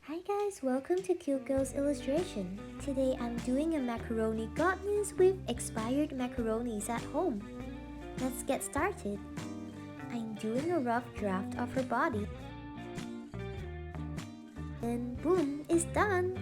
Hi guys, welcome to Cute Girl's Illustration. Today I'm doing a macaroni godness with expired macaronis at home. Let's get started. I'm doing a rough draft of her body. And boom, it's done!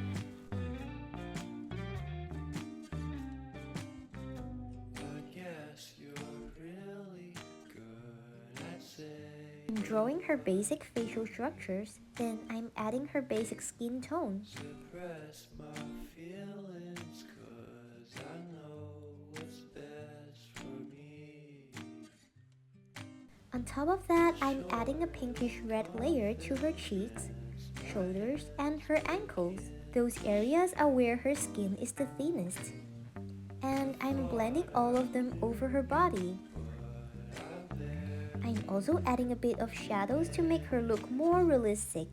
I'm drawing her basic facial structures, then I'm adding her basic skin tone. Suppress my feelings 'cause I know what's best for me. On top of that, I'm adding a pinkish red layer to her cheeks, shoulders, and her ankles. Those areas are where her skin is the thinnest. And I'm blending all of them over her body. I'm also adding a bit of shadows to make her look more realistic.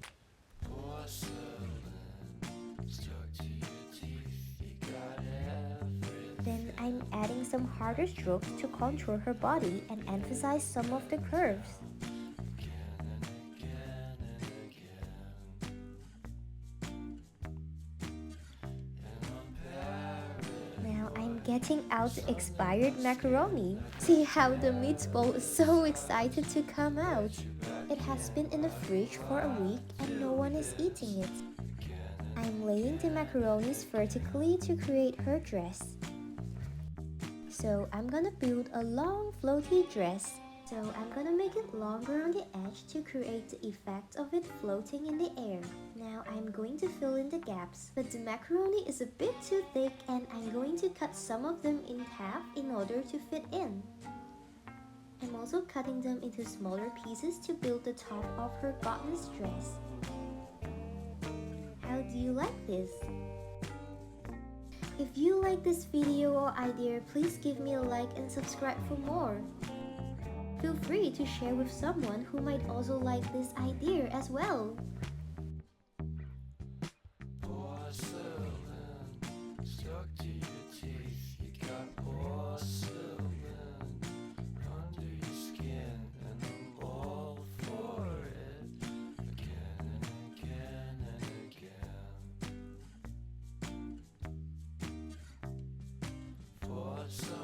Then I'm adding some harder strokes to contour her body and emphasize some of the curves. Now I'm getting out the expired macaroni. See how the meatball is so excited to come out. It has been in the fridge for a week and no one is eating it. I'm laying the macaronis vertically to create her dress. So I'm gonna build a long floaty dress. So I'm gonna make it longer on the edge to create the effect of it floating in the air. Now I'm going to fill in the gaps, but the macaroni is a bit too thick and I'm going to cut some of them in half in order to fit in. I'm also cutting them into smaller pieces to build the top of her godness dress. How do you like this? If you like this video or idea, please give me a like and subscribe for more. Feel free to share with someone who might also like this idea as well. Stuck to your teeth, you got porcelain under your skin, and I'm all for it again and again and again. For some